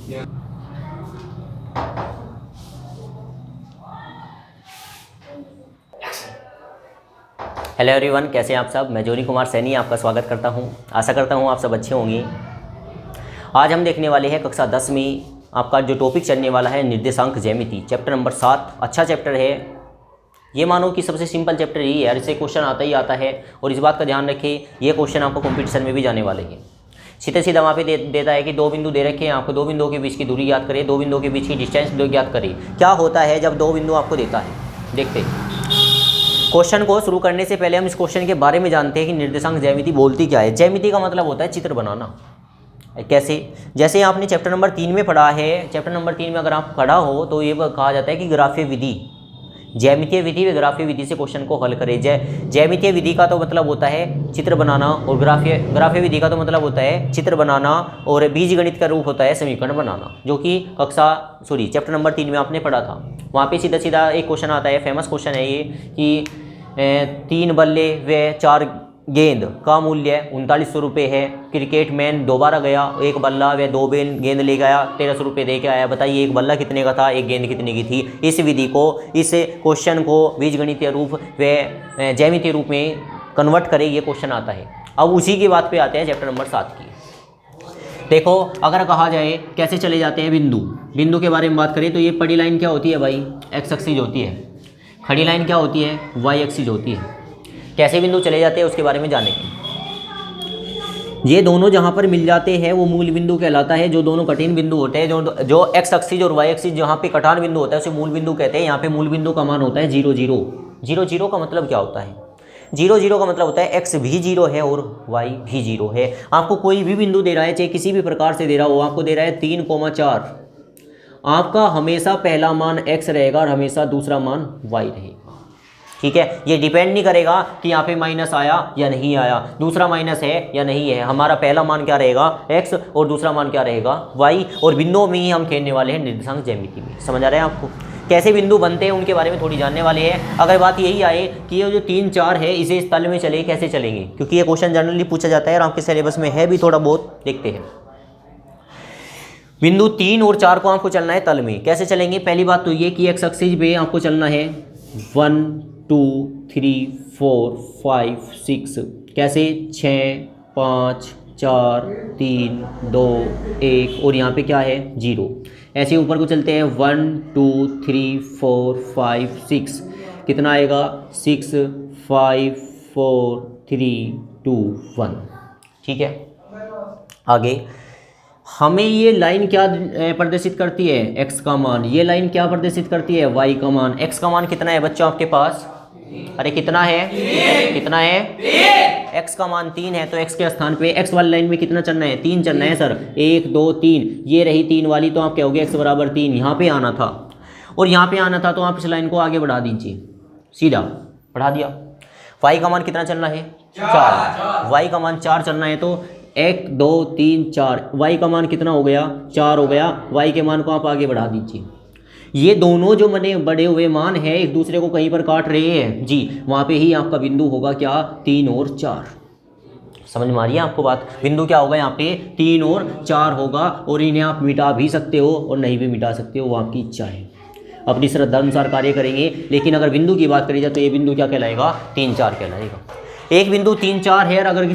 Hello everyone, कैसे हैं आप सब। मैं जोरी कुमार सैनी आपका स्वागत करता हूं। आशा करता हूं आप सब अच्छे होंगे। आज हम देखने वाले हैं कक्षा 10 में आपका जो टॉपिक चलने वाला है निर्देशांक ज्यामिति, चैप्टर नंबर 7। अच्छा चैप्टर है ये, मानो कि सबसे सिंपल चैप्टर ही है, इससे क्वेश्चन आता ही आता है। और इस बात का ध्यान रखें, ये क्वेश्चन आपको कॉम्पिटिशन में भी जाने वाले हैं। सीधे सीधा वहाँ पे देता है कि दो बिंदु दे रखे हैं आपको, दो बिंदुओं के बीच की दूरी ज्ञात करें, दो बिंदुओं के बीच की डिस्टेंस ज्ञात करें। क्या होता है जब दो बिंदु आपको देता है, देखते हैं। क्वेश्चन को शुरू करने से पहले हम इस क्वेश्चन के बारे में जानते हैं कि निर्देशांक ज्यामिति बोलती क्या है। ज्यामिति का मतलब होता है चित्र बनाना। कैसे? जैसे आपने चैप्टर नंबर 3 में पढ़ा है, चैप्टर नंबर 3 में अगर आप पढ़ा हो तो ये कहा जाता है कि ग्राफीय विधि, ज्यामितीय विधि व ग्राफीय विधि से क्वेश्चन को हल करें। ज्यामितीय विधि का तो मतलब होता है चित्र बनाना, और ग्राफीय विधि का तो मतलब होता है चित्र बनाना, और बीजगणित का रूप होता है समीकरण बनाना, जो कि चैप्टर नंबर 3 में आपने पढ़ा था। वहाँ पे सीधा सीधा एक क्वेश्चन आता है, फेमस क्वेश्चन है ये, कि 3 बल्ले व 4 गेंद का मूल्य 3900 रुपये है। क्रिकेट मैन दोबारा गया, एक बल्ला व 2 गेंद ले गया, 1300 रुपये दे के आया। बताइए एक बल्ला कितने का था, एक गेंद कितने की थी। इस विधि को, इस क्वेश्चन को बीजगणितीय रूप व ज्यामितीय रूप में कन्वर्ट करें, ये क्वेश्चन आता है। अब उसी की बात पे आते हैं चैप्टर नंबर 7 की। देखो, अगर कहा जाए कैसे चले जाते हैं बिंदु के बारे में बात करें तो ये पड़ी लाइन क्या होती है भाई, एक्स एक्सिस होती है। खड़ी लाइन क्या होती है, वाई एक्सिस होती है। कैसे बिंदु चले जाते हैं उसके बारे में जानेंगे। ये दोनों जहाँ पर मिल जाते हैं वो मूल बिंदु कहलाता है। जो दोनों कठिन बिंदु होते हैं, जो एक्स एक्सिस और वाई एक्सिस जहाँ पे कटान बिंदु होता है उसे मूल बिंदु कहते हैं। यहाँ पे मूल बिंदु का मान होता है 0 0। 0 0 का मतलब क्या होता है? 0 0 का मतलब होता है एक्स भी 0 है और वाई भी 0 है। आपको कोई भी बिंदु दे रहा है, चाहे किसी भी प्रकार से दे रहा हो, आपको दे रहा है 3,4, आपका हमेशा पहला मान एक्स रहेगा और हमेशा दूसरा मान वाई रहेगा। ठीक है, ये डिपेंड नहीं करेगा कि यहाँ पे माइनस आया या नहीं आया, दूसरा माइनस है या नहीं है। हमारा पहला मान क्या रहेगा, एक्स, और दूसरा मान क्या रहेगा, वाई। और बिंदुओं में ही हम खेलने वाले हैं निर्देशांक ज्यामिति में। समझ आ रहा है आपको? कैसे बिंदु बनते हैं उनके बारे में थोड़ी जानने वाले हैं। अगर बात यही आए कि ये जो 3 4 है इसे इस तल में चले, कैसे चलेंगे, क्योंकि ये क्वेश्चन जनरली पूछा जाता है और आपके सिलेबस में है भी थोड़ा बहुत, देखते हैं। बिंदु 3 और 4 को आपको चलना है तल में। कैसे चलेंगे? पहली बात तो ये कि एक्स एक्सिस पे आपको चलना है 1 2 3 4 5 6, कैसे 6 5 4 3 2 1, और यहाँ पे क्या है 0। ऐसे ऊपर को चलते हैं 1 2 3 4 5 6, कितना आएगा 6 5 4 3 2 1। ठीक है, आगे हमें ये लाइन क्या प्रदर्शित करती है, एक्स का मान। ये लाइन क्या प्रदर्शित करती है, वाई का मान। एक्स का मान कितना है बच्चों आपके पास? अरे कितना है, कितना है? एक्स का मान 3 है, तो एक्स के स्थान पे एक्स वाली लाइन में कितना चलना है, 3 चलना है सर। 1 2 3, ये रही 3 वाली, तो आप क्या हो गया, एक्स बराबर 3 यहाँ पे आना था और यहाँ पे आना था, तो आप इस लाइन को आगे बढ़ा दीजिए, सीधा बढ़ा दिया। वाई का मान कितना चलना है, 4। वाई का मान 4 चलना है, तो 1 2 3 4, वाई का मान कितना हो गया, 4 हो गया। वाई के मान को आप आगे बढ़ा दीजिए। ये दोनों जो बड़े हुए मान हैं एक दूसरे को कहीं पर काट रहे हैं जी, वहाँ पे ही आपका बिंदु होगा क्या, 3 और 4। समझ में आ रही है आपको बात? बिंदु क्या होगा यहाँ पे, 3 और 4 होगा, और इन्हें आप मिटा भी सकते हो और नहीं भी मिटा सकते हो, वो आपकी इच्छा है, अपनी श्रद्धा अनुसार कार्य करेंगे। लेकिन अगर बिंदु की बात करी जाए तो ये बिंदु क्या कहलाएगा, 3 4 कहलाएगा। एक बिंदु 3 4 है, और अगर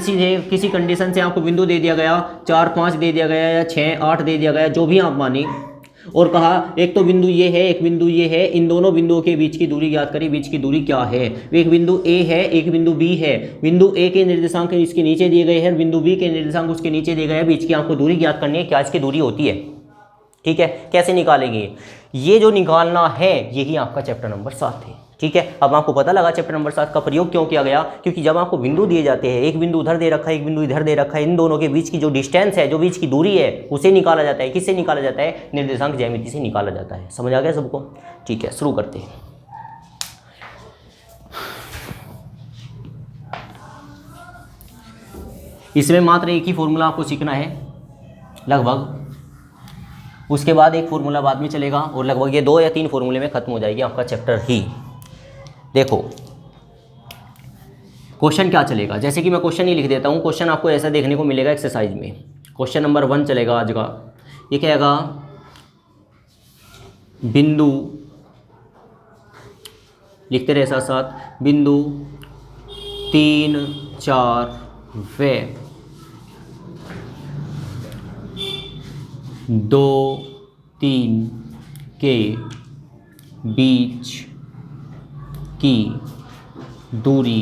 किसी कंडीशन से आपको बिंदु दे दिया गया 4 5 दे दिया गया या 6 8 दे दिया गया, जो भी आप माने, और कहा एक तो बिंदु ये है, एक बिंदु ये है, इन दोनों बिंदुओं के बीच की दूरी ज्ञात करें। बीच की दूरी क्या है? एक बिंदु ए है, एक बिंदु बी है। बिंदु ए के निर्देशांक इसके नीचे दिए गए हैं, बिंदु बी के निर्देशांक उसके नीचे दिए गए हैं। बीच की आपको दूरी ज्ञात करनी है, क्या इसकी दूरी होती है। ठीक है, कैसे निकालेंगे? ये जो निकालना है यही आपका चैप्टर नंबर 7 है। ठीक है, अब आपको पता लगा चैप्टर नंबर 7 का प्रयोग क्यों किया गया, क्योंकि जब आपको बिंदु दिए जाते हैं, एक बिंदु उधर दे रखा है, एक बिंदु इधर दे रखा है, इन दोनों के बीच की जो डिस्टेंस है, जो बीच की दूरी है, उसे निकाला जाता है। किससे निकाला जाता है? निर्देशांक ज्यामिति से निकाला जाता है। समझ आ गया सबको? ठीक है, शुरू करते हैं। इसमें मात्र एक ही फॉर्मूला आपको सीखना है लगभग, उसके बाद एक फॉर्मूला बाद में चलेगा, और लगभग ये 2 या 3 फॉर्मूले में खत्म हो जाएगी आपका चैप्टर ही। देखो क्वेश्चन क्या चलेगा, जैसे कि मैं क्वेश्चन ही लिख देता हूँ। क्वेश्चन आपको ऐसा देखने को मिलेगा एक्सरसाइज में। क्वेश्चन नंबर 1 चलेगा आज का, ये क्या आएगा, बिंदु, लिखते रहे साथ साथ, बिंदु 3, 4 व 2, 3 के बीच की दूरी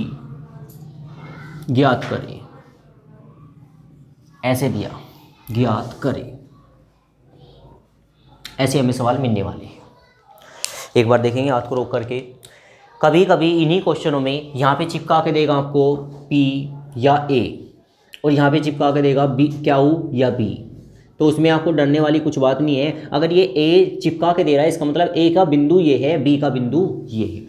ज्ञात करें। ऐसे दिया, ज्ञात करें, ऐसे हमें सवाल मिलने वाले हैं। एक बार देखेंगे हाथ को रोक करके। कभी कभी इन्हीं क्वेश्चनों में यहाँ पे चिपका के देगा आपको P या A, और यहाँ पे चिपका के देगा B, Q या B, तो उसमें आपको डरने वाली कुछ बात नहीं है। अगर ये A चिपका के दे रहा है, इसका मतलब A का बिंदु ये है, B का बिंदु ये है।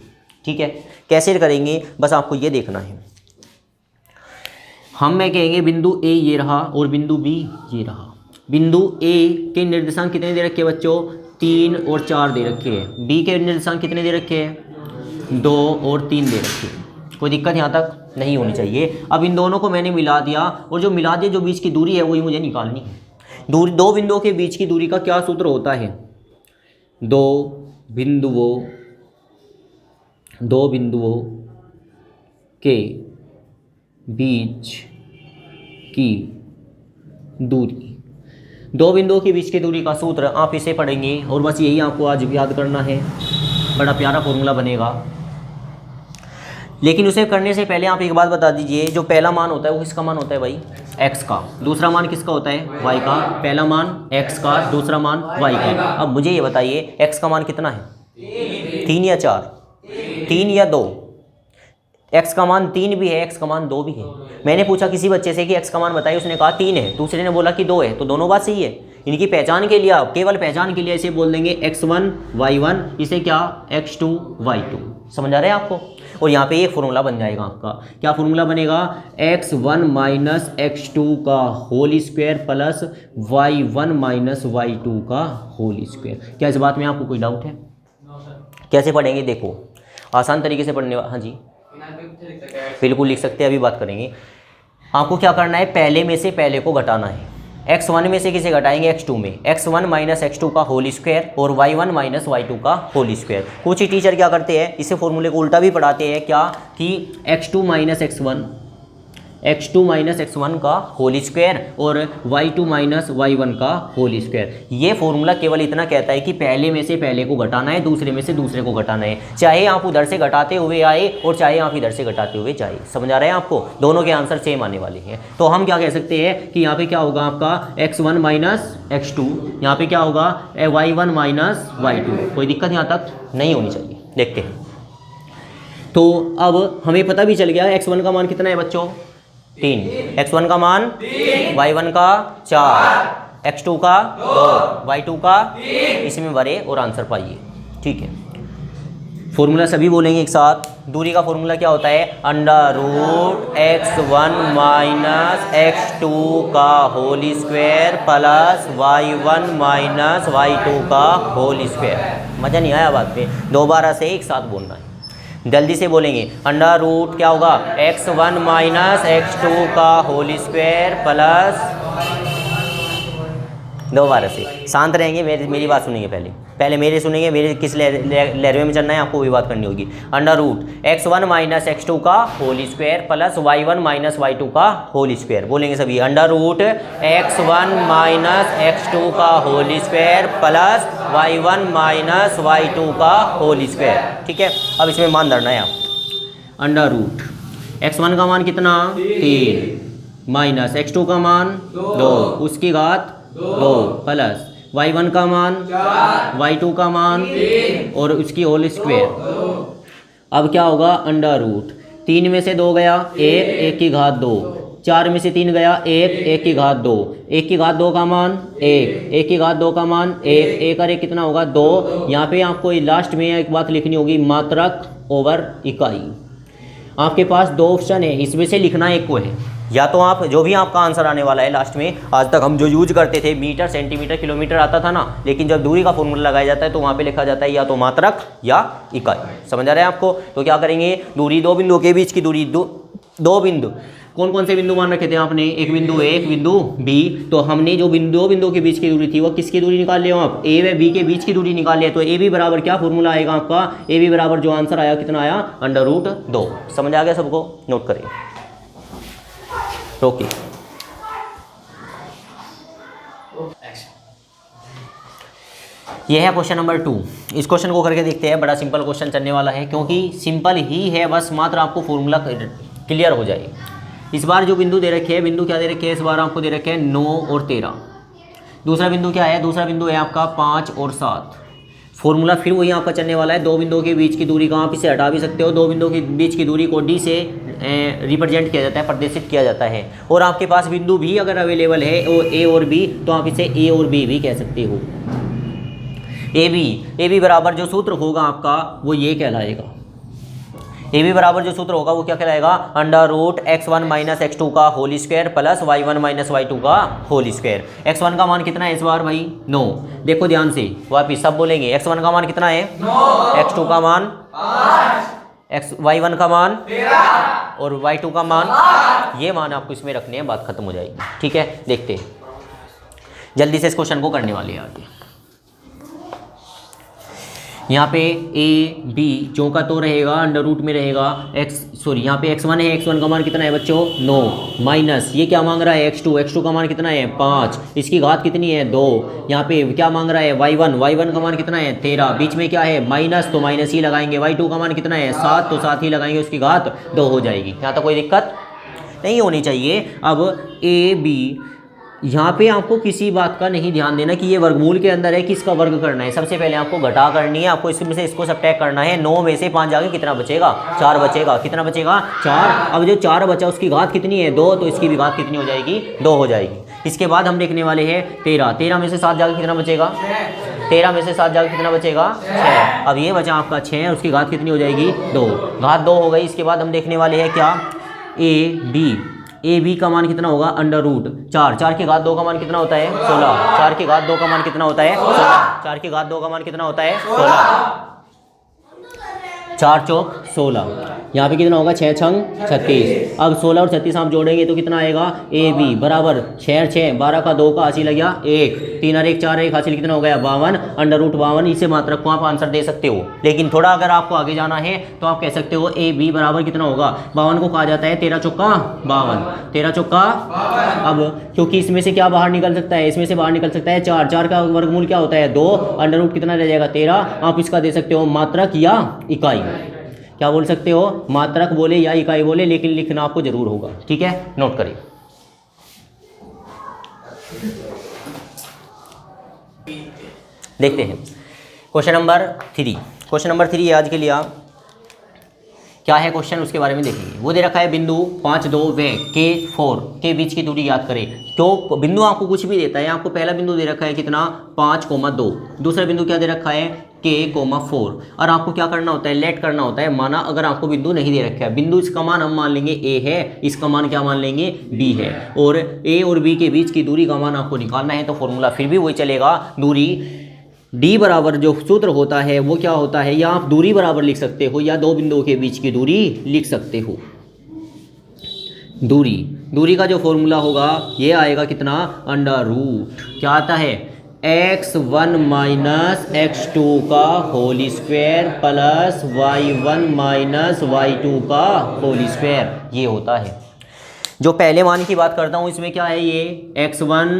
ठीक है, कैसे करेंगे बस आपको ये देखना है। हम मैं कहेंगे बिंदु A ये रहा और बिंदु B ये रहा। बिंदु A के निर्देशांक कितने दे रखे हैं बच्चों, 3 और 4 दे रखे हैं। B के निर्देशांक कितने दे रखे हैं, 2 और 3 दे रखे हैं। कोई दिक्कत यहाँ तक नहीं होनी चाहिए। अब इन दोनों को मैंने मिला दिया, और जो मिला दिया, जो बीच की दूरी है वही मुझे निकालनी है। दूरी, दो बिंदुओं के बीच की दूरी का क्या सूत्र होता है, दो बिंदुओं के बीच की दूरी, दो बिंदुओं के बीच की दूरी का सूत्र आप इसे पढ़ेंगे, और बस यही आपको आज याद करना है। बड़ा प्यारा फॉर्मूला बनेगा। लेकिन उसे करने से पहले आप एक बात बता दीजिए, जो पहला मान होता है वो किसका मान होता है भाई, x का। दूसरा मान किसका होता है, y का। पहला मान x का, दूसरा मान y का। अब मुझे ये बताइए x का मान कितना है, 3 या 4, 3 या 2। x का मान 3 भी है, x का मान 2 भी है। मैंने पूछा किसी बच्चे से कि x का मान बताइए, उसने कहा 3 है, दूसरे ने बोला कि 2 है, तो दोनों बात सही है। इनकी पहचान के लिए, आप केवल पहचान के लिए इसे बोल देंगे x1 y1, इसे क्या x2 y2। समझ आ रहा है आपको। और यहाँ पे एक फॉर्मूला बन जाएगा आपका, क्या फॉर्मूला बनेगा, x1 माइनस x2 का whole square plus y1 minus y2 का होल स्क्वायर। क्या इस बात में आपको कोई डाउट है? कैसे पढ़ेंगे देखो, आसान तरीके से पढ़ने। हाँ जी बिल्कुल लिख सकते हैं, अभी बात करेंगे। आपको क्या करना है, पहले में से पहले को घटाना है। x1 में से किसे घटाएंगे, x2 में, x1 माइनस x2 का होल स्क्वायर और y1 माइनस y2 का होल स्क्वायर। कुछ ही टीचर क्या करते हैं, इसे फॉर्मूले को उल्टा भी पढ़ाते हैं, क्या कि x2 माइनस x1 का होल स्क्वायर और y2 माइनस y1 का होल स्क्वायर। ये फॉर्मूला केवल इतना कहता है कि पहले में से पहले को घटाना है, दूसरे में से दूसरे को घटाना है, चाहे आप उधर से घटाते हुए आए और चाहे आप इधर से घटाते हुए जाए। समझ आ रहा है आपको, दोनों के आंसर सेम आने वाले हैं। तो हम क्या कह सकते हैं कि यहाँ पे क्या होगा आपका x1 माइनस x2, यहाँ पे क्या होगा y1 माइनस y2। कोई दिक्कत यहाँ तक नहीं होनी चाहिए। देखते हैं, तो अब हमें पता भी चल गया x1 का मान कितना है बच्चों, 3, x1 का मान 3, y1 का 4, x2 का 2, y2 का 3, इसमें भरे और आंसर पाइए। ठीक है, फॉर्मूला सभी बोलेंगे एक साथ। दूरी का फॉर्मूला क्या होता है, under root x1 minus x2 का whole square plus y1 minus y2 का होल स्क्वायर। मज़ा नहीं आया बात पे, दोबारा से एक साथ बोलना है, जल्दी से बोलेंगे। अंडर रूट क्या होगा, x1 माइनस x2 का होल स्क्वायर प्लस, दोबारा से शांत रहेंगे, मेरी बात सुनेंगे, पहले मेरे सुनेंगे, मेरे किस लहरवे में चलना है आपको वही बात करनी होगी। Under root x1 minus x2 का whole square plus y1 minus y2 का होल स्क्वायर। बोलेंगे सभी, under root x1 minus x2 का whole square plus y1 minus y2 का होल स्क्वायर। ठीक है, अब इसमें मान धरना है आप। अंडर रूट x1 का मान कितना, 3 माइनस x2 का मान 2, उसकी घात 2 प्लस y1 का मान 4, y2 का मान 3 और उसकी होल स्क्वायर। अब क्या होगा, अंडर रूट 3 में से 2 गया 1, 1 की घात 2, 4 में से 3 गया 1, 1 की घात 2, 1 की घात 2 का मान 1, 1 की घात 2 का मान 1, 1 और 1 कितना होगा 2। यहाँ पे आपको लास्ट में एक बात लिखनी होगी, मात्रक ओवर इकाई। आपके पास 2 ऑप्शन है, इसमें से लिखना एक को है, या तो आप जो भी आपका आंसर आने वाला है लास्ट में, आज तक हम जो यूज करते थे मीटर सेंटीमीटर किलोमीटर आता था ना, लेकिन जब दूरी का फॉर्मूला लगाया जाता है तो वहाँ पे लिखा जाता है या तो मात्रक या इकाई। समझ आ रहा है आपको। तो क्या करेंगे, दूरी, दो बिंदुओं के बीच की दूरी, दो बिंदु कौन कौन से बिंदु मान रखे थे आपने, एक बिंदु ए एक बिंदु बी। तो हमने जो दो बिंदु के बीच की दूरी थी वो किसकी दूरी निकाल लिया आप, ए व बी के बीच की दूरी निकाल लिया। तो ए बी बराबर क्या फॉर्मूला आएगा आपका, ए बी बराबर जो आंसर आया कितना आया, √2। समझ आ गया सबको, नोट करिए। ओके ये है क्वेश्चन नंबर 2। इस क्वेश्चन को करके देखते हैं, बड़ा सिंपल क्वेश्चन चलने वाला है, क्योंकि सिंपल ही है, बस मात्र आपको फॉर्मूला क्लियर हो जाए। इस बार जो बिंदु दे रखे हैं, बिंदु क्या दे रखे हैं, इस बार आपको दे रखे हैं 9 और 13। दूसरा बिंदु क्या है, दूसरा बिंदु है आपका 5 और 7। फॉर्मूला फिर वही आपका चलने वाला है, दो बिंदुओं के बीच की दूरी का आप इसे हटा भी सकते हो। दो बिंदुओं के बीच की दूरी को डी से रिप्रेजेंट किया जाता है, प्रदर्शित किया जाता है। और आपके पास बिंदु भी अगर अवेलेबल है ए और बी, तो आप इसे ए और बी भी कह सकते हो। ए बी बराबर जो सूत्र होगा आपका वो ये कहलाएगा, ए बी बराबर जो सूत्र होगा वो क्या कहलाएगा, √x1 - x2 का whole square plus y1 - y2 का होल स्क्वायर। x1 का मान कितना है इस बार भाई, 9। देखो ध्यान से, वापिस सब बोलेंगे। x1 का मान कितना है, 9। x2 का मान 5। y1 का मान 13 और y2 का मान 8। ये मान आपको इसमें रखने हैं, बात खत्म हो जाएगी। ठीक है, देखते हैं जल्दी से इस क्वेश्चन को करने वाले हैं आगे। यहाँ पे ए बी जो का तो रहेगा अंडर रूट में रहेगा यहाँ पे x1 है, x1 का मान कितना है बच्चों, 9 माइनस ये क्या मांग रहा है x2 का मान कितना है 5, इसकी घात कितनी है 2। यहाँ पे क्या मांग रहा है y1 का मान कितना है 13, बीच में क्या है माइनस, तो माइनस ही लगाएंगे। y2 का मान कितना है 7, तो 7 ही लगाएंगे, उसकी घात 2 हो जाएगी। यहाँ तक कोई दिक्कत नहीं होनी चाहिए। अब ए बी, यहाँ पे आपको किसी बात का नहीं ध्यान देना कि ये वर्गमूल के अंदर है, किसका वर्ग करना है। सबसे पहले आपको घटा करनी है, आपको इसमें से इसको सब्ट्रैक्ट करना है। 9 में से 5 जाके कितना बचेगा, 4 बचेगा। कितना बचेगा 4। अब जो 4 बचा उसकी घात कितनी है 2, तो इसकी भी घात कितनी हो जाएगी 2 हो जाएगी। इसके बाद हम देखने वाले हैं 13 में से 7 जाके कितना बचेगा 13 में से 7 जाके कितना बचेगा 6। अब ये बचा आपका 6, उसकी घात कितनी हो जाएगी 2, घात 2 हो गई। इसके बाद हम देखने वाले हैं क्या, ए बी का मान कितना होगा अंडर रूट 4 की घात 2 का मान कितना होता है 16, 4 की घात 2 का मान कितना होता है 16, 4 की घात 2 का मान कितना होता है 16, 4 चौक 16। यहाँ पे कितना होगा 6 छंग 36। अब 16 और 36 आप जोड़ेंगे तो कितना आएगा, ए बी बराबर 6 6 12 का 2 का हासिल लग गया 1, 3 और 1 4 1 हासिल कितना हो गया 52 अंडर रूट 52। इसे मात्रक को आप आंसर दे सकते हो। लेकिन थोड़ा अगर आपको आगे जाना है तो आप कह सकते हो ए बी बराबर कितना होगा, 52 को कहा जाता है 13 चौका 52, 13 चौका। अब क्योंकि इसमें से क्या बाहर निकल सकता है, इसमें से बाहर निकल सकता है 4, 4 का वर्गमूल क्या होता है 2, अंडर रूट कितना रह जाएगा 13। आप इसका दे सकते हो मात्रक या इकाई, क्या बोल सकते हो, मात्रक बोले या इकाई बोले, लेकिन लिखना आपको जरूर होगा। ठीक है, नोट करिए। देखते हैं क्वेश्चन नंबर 3। क्वेश्चन नंबर 3 आज के लिए आप क्या है क्वेश्चन उसके बारे में देखेंगे। वो दे रखा है बिंदु 5 2 व के 4 के बीच की दूरी याद करें। तो बिंदु आपको कुछ भी देता है, आपको पहला बिंदु दे रखा है कितना 5,2, दूसरा बिंदु क्या दे रखा है k, 4, और आपको क्या करना होता है लेट करना होता है। माना अगर आपको बिंदु नहीं दे रखा है, बिंदु इसका मान हम मान लेंगे a है, इसका मान क्या मान लेंगे b है, और a और b के बीच की दूरी का मान आपको निकालना है। तो फॉर्मूला फिर भी वही चलेगा, दूरी d बराबर जो सूत्र होता है वो क्या होता है, या आप दूरी बराबर लिख सकते हो या दो बिंदुओं के बीच की दूरी लिख सकते हो। दूरी का जो फॉर्मूला होगा ये आएगा कितना अंडर रूट, क्या आता है x1 माइनस x2 का whole square plus y1 minus y2 का होल स्क्वायर, ये होता है। जो पहले मान की बात करता हूँ इसमें क्या है, ये x1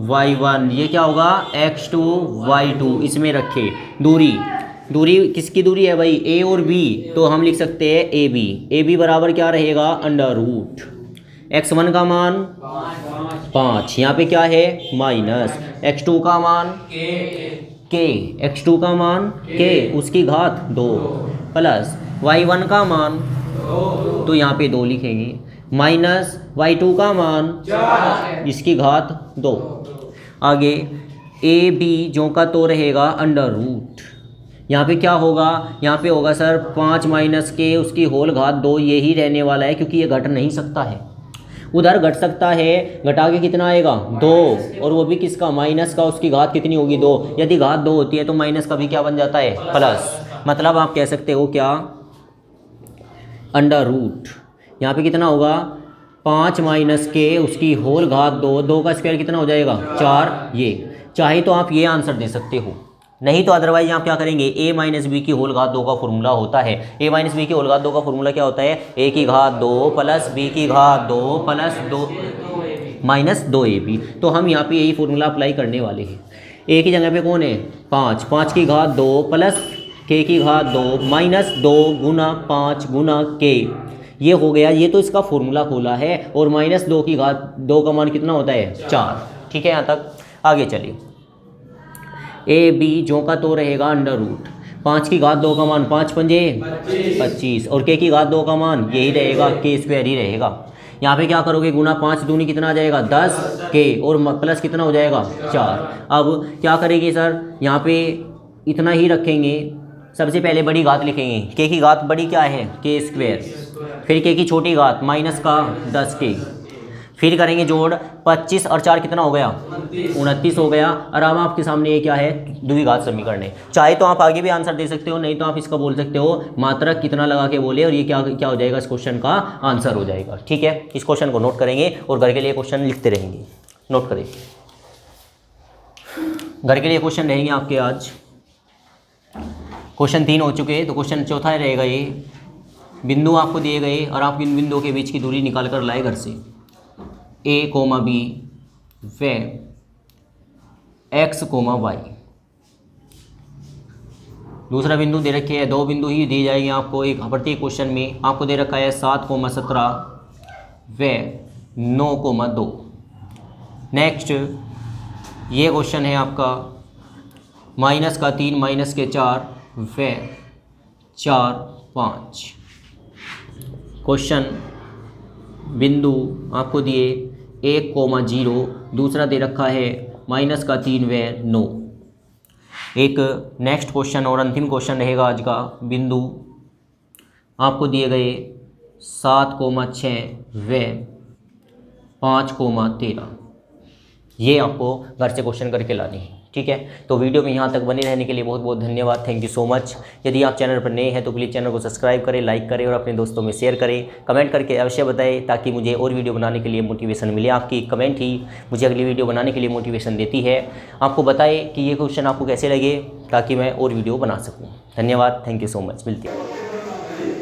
y1, ये क्या होगा x2 y2, इसमें रखे दूरी किसकी दूरी है भाई a और b, तो हम लिख सकते हैं ए बी बराबर क्या रहेगा अंडर रूट x1 का मान 5, यहाँ पे क्या है माइनस x2 का मान k, x2 का मान k उसकी घात 2 प्लस y1 का मान, तो यहाँ पे 2 लिखेंगे, माइनस y2 का मान इसकी घात 2। आगे ए बी जो का तो रहेगा अंडर रूट, यहाँ पे क्या होगा, यहाँ पे होगा सर 5 माइनस के उसकी होल घात 2, यही रहने वाला है क्योंकि ये घट नहीं सकता है। उधर घट सकता है, घटा के कितना आएगा 2, और वो भी किसका माइनस का, उसकी घात कितनी होगी 2। यदि घात 2 होती है तो माइनस का भी क्या बन जाता है प्लस, मतलब आप कह सकते हो क्या अंडर रूट, यहाँ पे कितना होगा 5 माइनस के उसकी होल घात 2, 2 का स्क्वायर कितना हो जाएगा 4। ये चाहे तो आप ये आंसर दे सकते हो, नहीं तो अदरवाइज आप क्या करेंगे, a माइनस बी की होल घात 2 का फॉर्मूला होता है। a माइनस बी की होल घात 2 का फॉर्मूला क्या होता है, a की घात 2 प्लस b की घात 2 प्लस 2 माइनस 2ab। तो हम यहाँ पे यही फॉर्मूला अप्लाई करने वाले हैं। a की जगह पे कौन है 5, 5 की घात 2 प्लस k की घात 2 माइनस 2 गुना 5 गुना k, ये हो गया। ये तो इसका फॉर्मूला खोला है, और माइनस 2 की घात 2 का मान कितना होता है 4। ठीक है, यहाँ तक आगे चलिए। ए बी जो का तो रहेगा अंडर रूट 5 की घात 2 का मान 5 पंजे 25, और के की घात 2 का मान यही रहेगा, के स्क्वायर ही रहेगा। यहाँ पे क्या करोगे, गुना 5 दूनी कितना आ जाएगा 10 के, और प्लस कितना हो जाएगा 4। अब क्या करेंगे सर, यहाँ पे इतना ही रखेंगे। सबसे पहले बड़ी घात लिखेंगे, के की घात बड़ी क्या है के स्क्वायर, फिर के की छोटी घात माइनस का 10 के, फिर करेंगे जोड़ 25 और 4 कितना हो गया 29 हो गया। और अब आपके सामने ये क्या है, द्विघात समीकरण है। चाहे तो आप आगे भी आंसर दे सकते हो, नहीं तो आप इसका बोल सकते हो मात्रक कितना लगा के बोले, और ये क्या क्या हो जाएगा, इस क्वेश्चन का आंसर हो जाएगा। ठीक है, इस क्वेश्चन को नोट करेंगे और घर के लिए क्वेश्चन लिखते रहेंगे। नोट करें, घर के लिए क्वेश्चन रहेंगे आपके आज। क्वेश्चन 3 हो चुके हैं, तो क्वेश्चन चौथा रहेगा ये। बिंदु आपको दिए गए और आप इन बिंदुओं के बीच की दूरी निकाल कर लाए घर से, a, b व x, y। दूसरा बिंदु दे रखे हैं, 2 बिंदु ही दिए जाएंगे आपको एक प्रत्येक क्वेश्चन में। आपको दे रखा है 7,17 व 9,2। नेक्स्ट ये क्वेश्चन है आपका माइनस का 3 माइनस के 4 व 4, 5। क्वेश्चन बिंदु आपको दिए 1,0, दूसरा दे रखा है माइनस का 3 व 9। एक नेक्स्ट क्वेश्चन और अंतिम क्वेश्चन रहेगा आज का। बिंदु आपको दिए गए 7,6 व 5,13। ये आपको घर से क्वेश्चन करके लानी है। ठीक है, तो वीडियो में यहाँ तक बने रहने के लिए बहुत बहुत धन्यवाद। Thank you so much. यदि आप चैनल पर नए हैं तो प्लीज़ चैनल को सब्सक्राइब करें, लाइक करें और अपने दोस्तों में शेयर करें। कमेंट करके अवश्य बताएं, ताकि मुझे और वीडियो बनाने के लिए मोटिवेशन मिले। आपकी कमेंट ही मुझे अगली वीडियो बनाने के लिए मोटिवेशन देती है। आपको बताएं कि ये क्वेश्चन आपको कैसे लगे, ताकि मैं और वीडियो बना सकूँ। धन्यवाद, थैंक यू सो मच। मिलती है।